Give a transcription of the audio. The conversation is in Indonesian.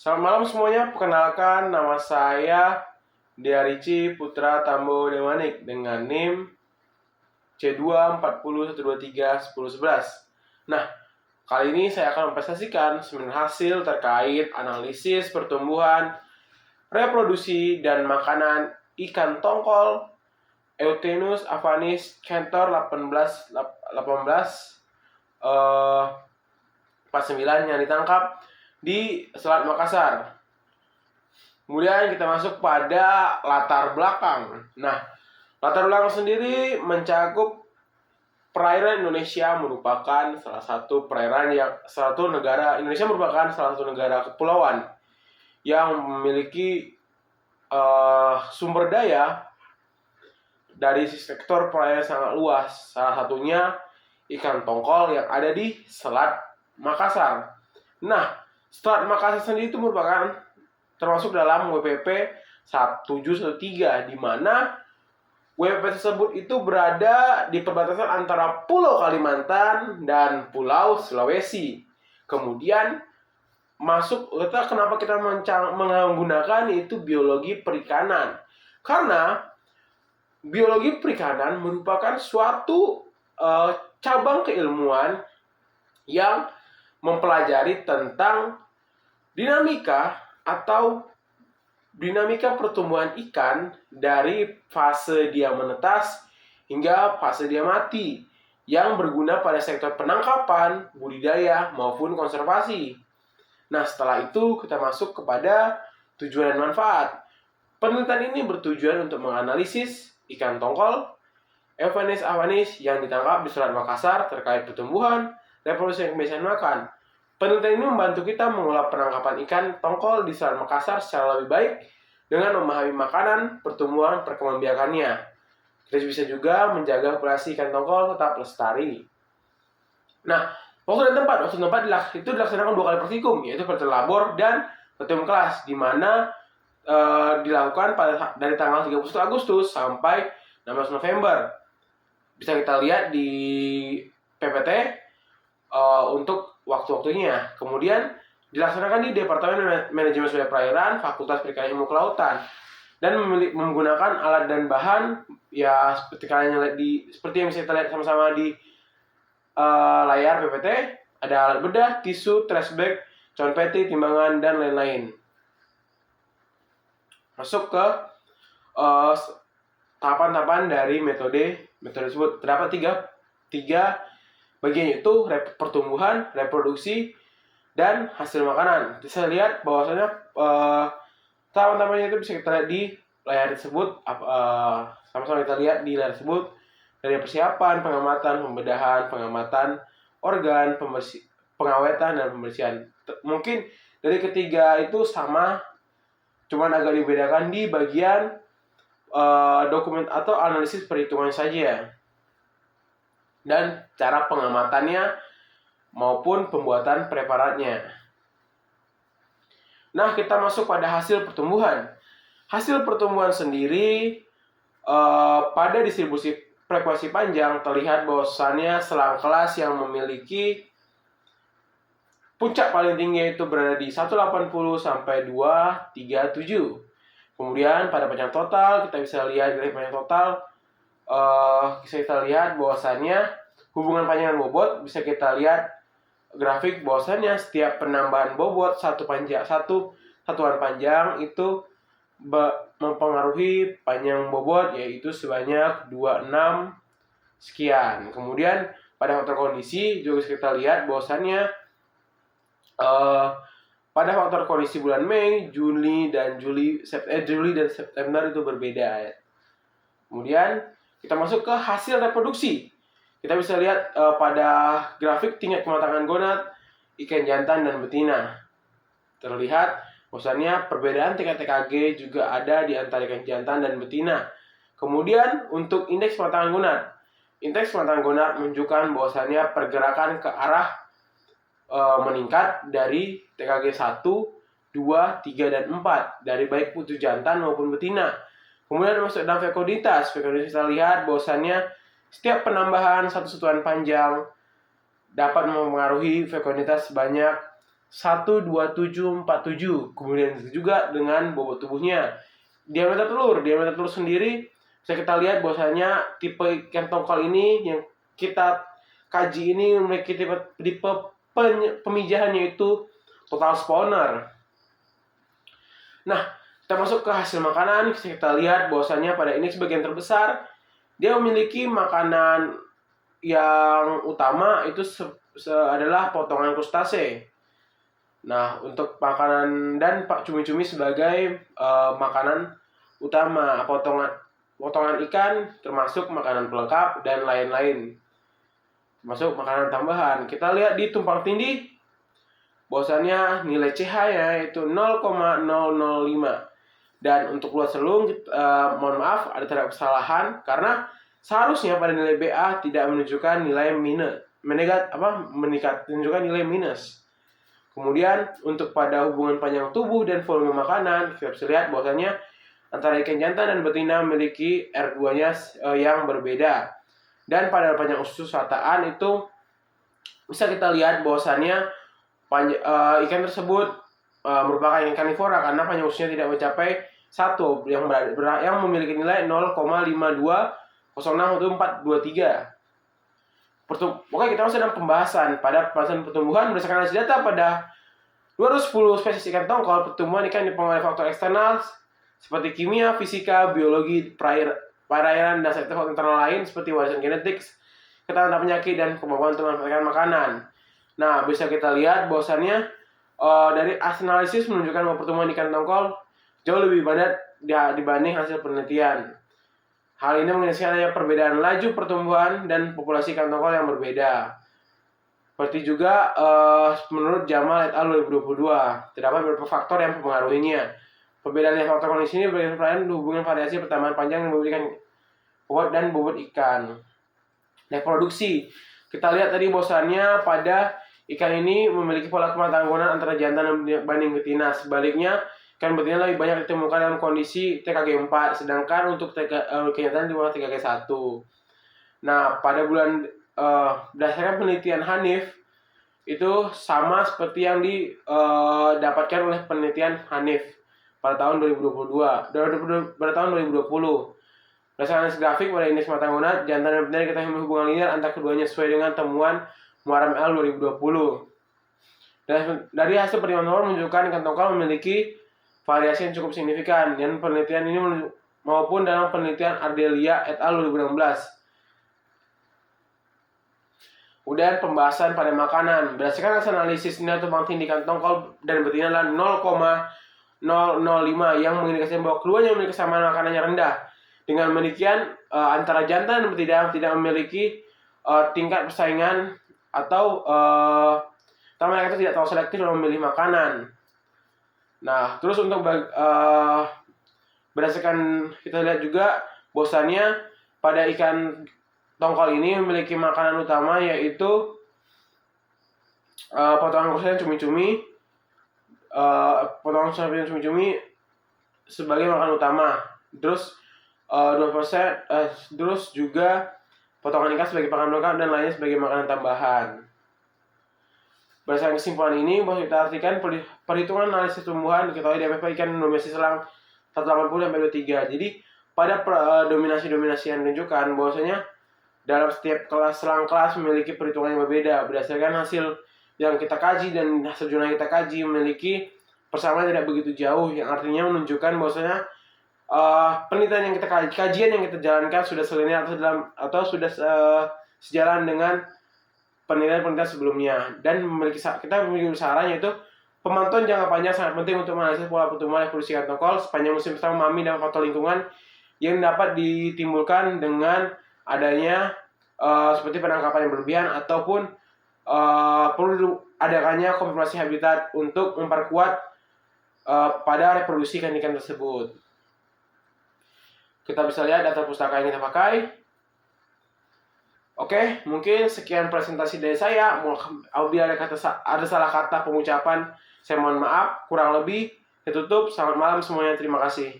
Selamat malam semuanya, perkenalkan nama saya Dea Ricci Putra Tambo Demanik dengan NIM C240123111. Nah, kali ini saya akan mempresentasikan seminar hasil terkait analisis pertumbuhan, reproduksi, dan makanan ikan tongkol Eutenus avanis Cantor 49 yang ditangkap di Selat Makassar. Kemudian kita masuk pada latar belakang. Nah, latar belakang sendiri mencakup perairan Indonesia merupakan salah satu negara kepulauan yang memiliki sumber daya dari sektor perairan sangat luas. Salah satunya ikan tongkol yang ada di Selat Makassar. Nah, Selat Makassar sendiri itu merupakan termasuk dalam WPP 1713, di mana WPP tersebut itu berada di perbatasan antara Pulau Kalimantan dan Pulau Sulawesi. Kemudian kenapa kita menggunakan itu biologi perikanan? Karena biologi perikanan merupakan suatu cabang keilmuan yang mempelajari tentang dinamika pertumbuhan ikan dari fase dia menetas hingga fase dia mati, yang berguna pada sektor penangkapan, budidaya, maupun konservasi. Nah, setelah itu kita masuk kepada tujuan dan manfaat. Penelitian ini bertujuan untuk menganalisis ikan tongkol Eutenus avanis yang ditangkap di Selat Makassar terkait pertumbuhan, reproduksi, dan kebiasaan makan. Penelitian ini membantu kita mengolah penangkapan ikan tongkol di Selat Makassar secara lebih baik dengan memahami makanan, pertumbuhan, perkembangbiakannya. Kita bisa juga menjaga populasi ikan tongkol tetap lestari. Nah, waktu dan tempat itu dilaksanakan 2 kali praktikum, yaitu praktikum labor dan praktikum kelas, di mana dilakukan dari tanggal 31 Agustus sampai 16 November. Bisa kita lihat di PPT untuk waktu-waktunya. Kemudian dilaksanakan di Departemen Manajemen Sumber Perairan, Fakultas Perikanan Ilmu Kelautan, dan menggunakan alat dan bahan ya seperti yang bisa kita lihat sama-sama di layar PPT. Ada alat bedah, tisu, trash bag, cawan peti, timbangan, dan lain-lain. Masuk ke tahapan-tahapan dari metode tersebut. Terdapat tiga bagian, yaitu pertumbuhan, reproduksi, dan hasil makanan. Bisa lihat bahwasanya tahapan-tahapannya itu bisa kita lihat di layar tersebut. Sama-sama kita lihat di layar tersebut, dari persiapan, pengamatan, pembedahan, pengamatan organ, pengawetan, dan pembersihan. Mungkin dari ketiga itu sama, cuman agak dibedakan di bagian dokumen atau analisis perhitungan saja, dan cara pengamatannya maupun pembuatan preparatnya. Nah, kita masuk pada hasil pertumbuhan. Hasil pertumbuhan sendiri pada distribusi frekuensi panjang terlihat bahwasannya selang kelas yang memiliki puncak paling tinggi itu berada di 180 sampai 237. Kemudian pada panjang total kita bisa lihat dari panjang total bisa kita lihat bahwasannya hubungan panjang dan bobot. Bisa kita lihat grafik bahwasannya setiap penambahan bobot satu satuan panjang itu mempengaruhi panjang bobot, yaitu sebanyak 26 sekian. Kemudian pada faktor kondisi juga bisa kita lihat bahwasannya pada faktor kondisi bulan Mei, Juli dan September itu berbeda. Kemudian kita masuk ke hasil reproduksi. Kita bisa lihat pada grafik tingkat kematangan gonad ikan jantan dan betina. Terlihat bahwasannya perbedaan tingkat TKG juga ada di antara ikan jantan dan betina. Kemudian untuk indeks kematangan gonad. Indeks kematangan gonad menunjukkan bahwasannya pergerakan ke arah meningkat dari TKG 1, 2, 3, dan 4 dari baik putu jantan maupun betina. Kemudian masuk dalam fekoditas. Kita lihat bahwasannya setiap penambahan satu satuan panjang dapat mempengaruhi fekoditas sebanyak 12747. Kemudian juga dengan bobot tubuhnya. Diameter telur sendiri bisa kita lihat bahwasanya tipe ikan tongkol ini yang kita kaji ini memiliki tipe pemijahannya itu total spawner. Nah, kita masuk ke hasil makanan. Kita lihat bahwasanya pada ini sebagian terbesar dia memiliki makanan yang utama itu adalah potongan krustase. Nah, untuk makanan dan cumi-cumi sebagai makanan utama, potongan ikan termasuk makanan pelengkap dan lain-lain. Masuk makanan tambahan. Kita lihat di tumpang tindih bahwasannya nilai CH-nya itu 0,005. Dan untuk luas selung, mohon maaf ada terdapat kesalahan karena seharusnya pada nilai BA tidak menunjukkan nilai menunjukkan nilai minus. Kemudian untuk pada hubungan panjang tubuh dan volume makanan, kita bisa lihat bahwasanya antara ikan jantan dan betina memiliki R2-nya yang berbeda. Dan pada panjang usus rataan itu bisa kita lihat bahwasannya ikan tersebut merupakan ikan karnivora karena panjang ususnya tidak mencapai 1 yang memiliki nilai 0,52061423. Oke, kita masih dalam pembahasan pertumbuhan berdasarkan hasil data pada 210 spesies ikan tongkol. Pertumbuhan ikan dipengaruhi faktor eksternal seperti kimia, fisika, biologi, perairan, dan sektor internal lain seperti warisan genetik, ketahanan penyakit, dan kemampuan untuk memanfaatkan makanan. Nah, bisa kita lihat bahwasannya dari analisis menunjukkan bahwa pertumbuhan ikan tongkol jauh lebih padat dibanding hasil penelitian. Hal ini mengindikasikan adanya perbedaan laju pertumbuhan dan populasi ikan tongkol yang berbeda. Seperti juga menurut Jamal et al. 2022, terdapat beberapa faktor yang mempengaruhinya. Perbedaan faktor kondisi ini berdasarkan hubungan variasi pertambahan panjang yang memberikan bobot dan bobot ikan. Reproduksi. Kita lihat tadi bahwasannya pada ikan ini memiliki pola kematanggungan antara jantan dibanding betina. Sebaliknya, ikan betina lebih banyak ditemukan dalam kondisi TKG 4, sedangkan untuk kenyataan di bawah TKG 1. Nah, pada bulan berdasarkan penelitian Hanif itu sama seperti yang didapatkan oleh penelitian Hanif pada tahun 2020. Berdasarkan analisis grafik pada indeks matanggunat, jantan dan betina kita hubungan linear antara keduanya sesuai dengan temuan Muharram et al. 2020. Dan dari hasil pertimbangan nomor menunjukkan ikan tongkol memiliki variasi yang cukup signifikan. Dan penelitian ini maupun dalam penelitian Ardelia et al. 2016. Kemudian pembahasan pada makanan. Berdasarkan hasil analisis nilai tumpang tindih ikan tongkol dan betina adalah 0,005 yang mengindikasikan bahwa keduanya memiliki kesamaan makanan yang rendah. Dengan demikian antara jantan dan betina tidak memiliki tingkat persaingan atau mereka itu tidak terlalu selektif dalam memilih makanan. Nah, terus untuk berdasarkan kita lihat juga bahwasannya pada ikan tongkol ini memiliki makanan utama yaitu potongan khususnya cumi-cumi, sebagai makanan utama. Terus 2%, terus juga potongan ikan sebagai makanan pelengkap dan lainnya sebagai makanan tambahan. Berdasarkan kesimpulan ini, bahwa kita artikan perhitungan analisis tumbuhan diketahui di MFP ikan dominasi selang 180-23. Jadi pada dominasi-dominasi yang menunjukkan bahwasanya dalam setiap selang kelas memiliki perhitungan yang berbeda berdasarkan hasil yang kita kaji dan hasil jurnal yang kita kaji memiliki persamaan tidak begitu jauh, yang artinya menunjukkan bahwasanya penelitian yang kita kajian yang kita jalankan sudah selinear atau sudah sejalan dengan penelitian sebelumnya, dan kita memiliki saran yaitu pemantauan jangka panjang sangat penting untuk menganalisis pola pertumbuhan evolusi ikan tongkol sepanjang musim pertama mami dan faktor lingkungan yang dapat ditimbulkan dengan adanya seperti penangkapan yang berlebihan ataupun perlu adakannya konfirmasi habitat untuk memperkuat pada reproduksi ikan-ikan tersebut. Kita bisa lihat data pustaka yang kita pakai. Oke, mungkin sekian presentasi dari saya. Apabila ada salah kata pengucapan, saya mohon maaf. Kurang lebih, saya tutup. Selamat malam semuanya. Terima kasih.